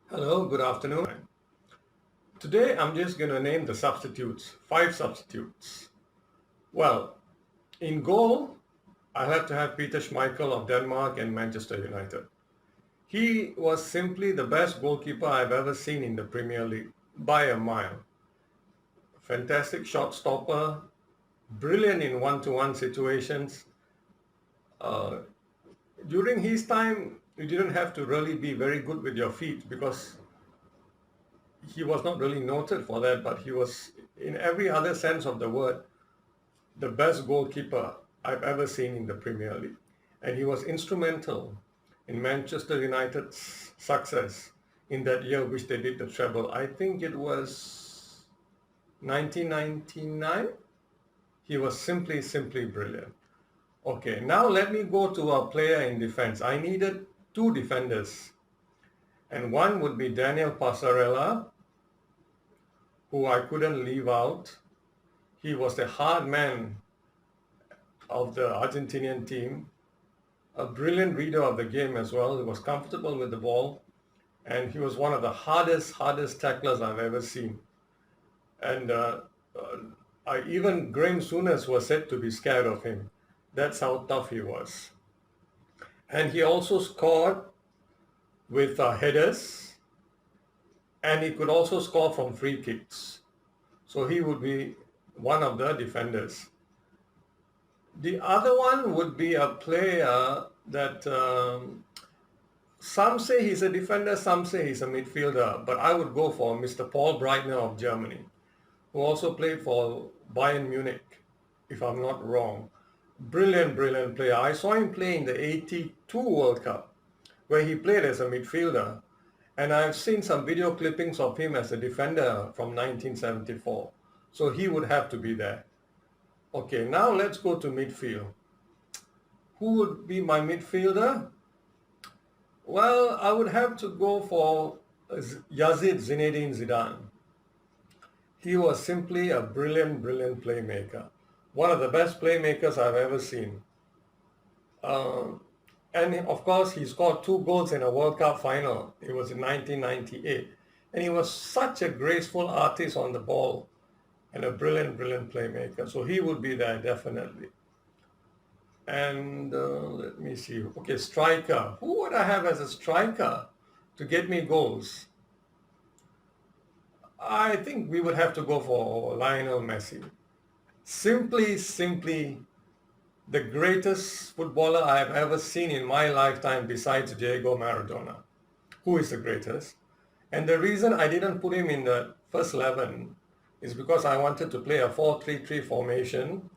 Hello, good afternoon. Today I'm just going to name the substitutes, five substitutes. Well, in goal, I have to have Peter Schmeichel of Denmark and Manchester United. He was simply the best goalkeeper I've ever seen in the Premier League by a mile. Fantastic shot stopper, brilliant in one-to-one situations. Uh, During his time, you didn't have to really be very good with your feet because he was not really noted for that, but he was, in every other sense of the word, the best goalkeeper I've ever seen in the Premier League. And he was instrumental in Manchester United's success in that year which they did the treble. I think it was 1999. He was simply brilliant. Okay, now let me go to a player in defense. I needed two defenders, and one would be Daniel Passarella, who I couldn't leave out. He was the hard man of the Argentinian team, a brilliant reader of the game as well. He was comfortable with the ball, and he was one of the hardest tacklers I've ever seen. And uh, even Graham Souness was said to be scared of him. That's how tough he was. And he also scored with headers, and he could also score from free kicks. So he would be one of the defenders. The other one would be a player that some say he's a defender, some say he's a midfielder, but I would go for Mr. Paul Breitner of Germany, who also played for Bayern Munich, if I'm not wrong. Brilliant player. I saw him play in the 82 World Cup, where he played as a midfielder, and I've seen some video clippings of him as a defender from 1974. So he would have to be there. Okay, now let's go to midfield. Who would be my midfielder? Well, I would have to go for Yazid Zinedine Zidane. He was simply a brilliant playmaker. One of the best playmakers I've ever seen. Uh, and of course, he scored two goals in a World Cup final. It was in 1998. And he was such a graceful artist on the ball and a brilliant playmaker. So he would be there definitely. And let me see. Okay, striker. Who would I have as a striker to get me goals? I think we would have to go for Lionel Messi. Simply the greatest footballer I have ever seen in my lifetime besides Diego Maradona, who is the greatest. And the reason I didn't put him in the first 11 is because I wanted to play a 4-3-3 formation,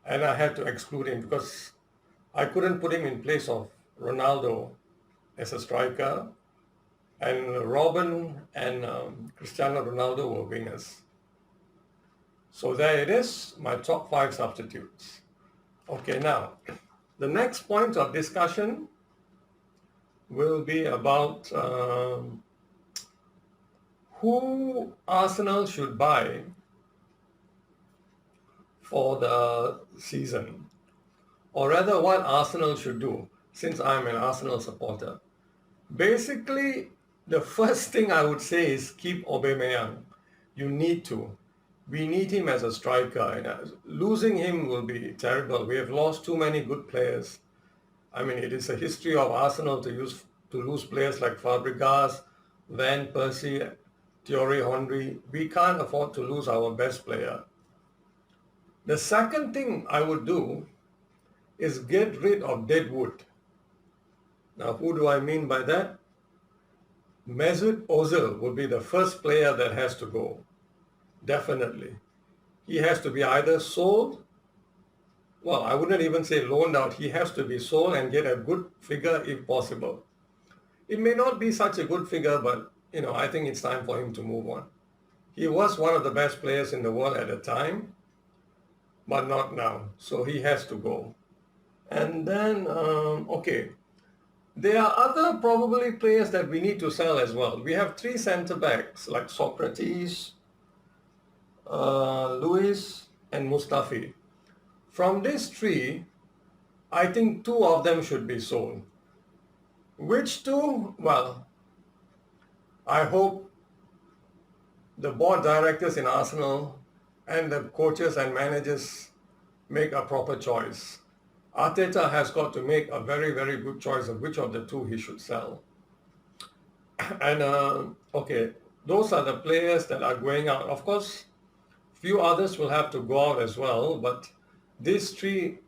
and I had to exclude him because I couldn't put him in place of Ronaldo as a striker, and Robin and Cristiano Ronaldo were wingers. So there it is, my top five substitutes. Okay, now the next point of discussion will be about who Arsenal should buy for the season, or rather what Arsenal should do, since I'm an Arsenal supporter. Basically, the first thing I would say is keep Aubameyang. You need to. We need him as a striker, and losing him will be terrible. We have lost too many good players. I mean, it is a history of Arsenal to lose players like Fabregas, Van Persie, Thierry Henry. We can't afford to lose our best player. The second thing I would do is get rid of Deadwood. Now, who do I mean by that? Mesut Ozil would be the first player that has to go. Definitely. He has to be either sold, well, I wouldn't even say loaned out. He has to be sold and get a good figure if possible. It may not be such a good figure, but I think it's time for him to move on. He was one of the best players in the world at the time, but not now. So he has to go. And then, okay, there are other probably players that we need to sell as well. We have three centre backs like Socrates, Luis, and Mustafi. From these three, I think two of them should be sold. Which two? Well, I hope the board directors in Arsenal and the coaches and managers make a proper choice. Arteta has got to make a very, very good choice of which of the two he should sell. And okay, those are the players that are going out. Of course, few others will have to go out as well, but these three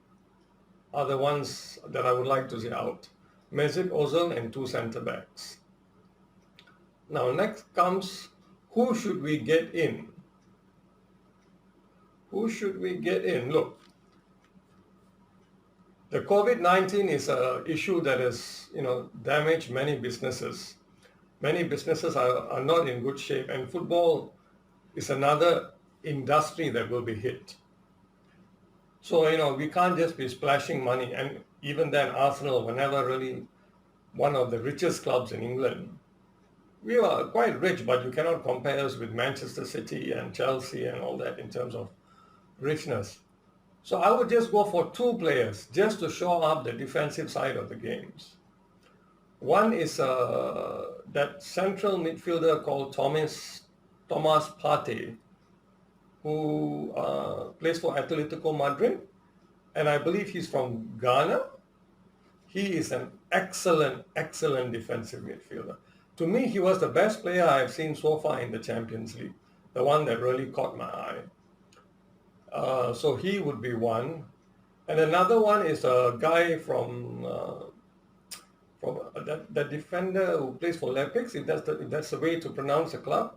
are the ones that I would like to see out. Mesut Ozil and two centre backs. Now next comes, who should we get in? Who should we get in? Look, the COVID-19 is an issue that has, damaged many businesses. Many businesses are not in good shape, and football is another industry that will be hit. So, we can't just be splashing money. And even then, Arsenal were never really one of the richest clubs in England. We are quite rich, but you cannot compare us with Manchester City and Chelsea and all that in terms of richness. So I would just go for two players just to show up the defensive side of the games. One is that central midfielder called Thomas Partey, who plays for Atletico Madrid, and I believe he's from Ghana. He is an excellent, excellent defensive midfielder. To me, he was the best player I've seen so far in the Champions League, the one that really caught my eye. So he would be one. And another one is a guy from that defender who plays for Leipzig, if that's the way to pronounce the club,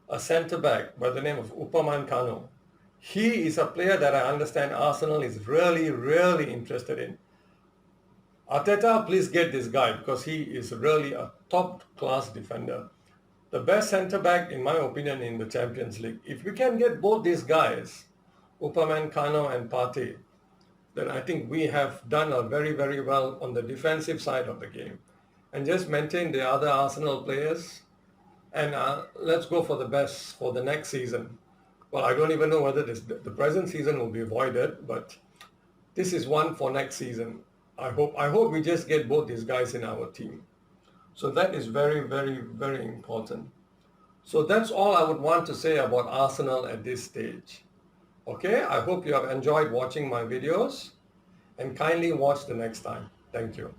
a centre-back by the name of Upamecano. He is a player that I understand Arsenal is really, really interested in. Arteta, please get this guy because he is really a top-class defender. The best centre-back, in my opinion, in the Champions League. If we can get both these guys, Upamecano and Partey, then I think we have done a very, very well on the defensive side of the game. And just maintain the other Arsenal players and let's go for the best for the next season. Well, I don't even know whether the present season will be voided, but this is one for next season. I hope we just get both these guys in our team. So that is very, very, very important. So that's all I would want to say about Arsenal at this stage. Okay, I hope you have enjoyed watching my videos and kindly watch the next time. Thank you.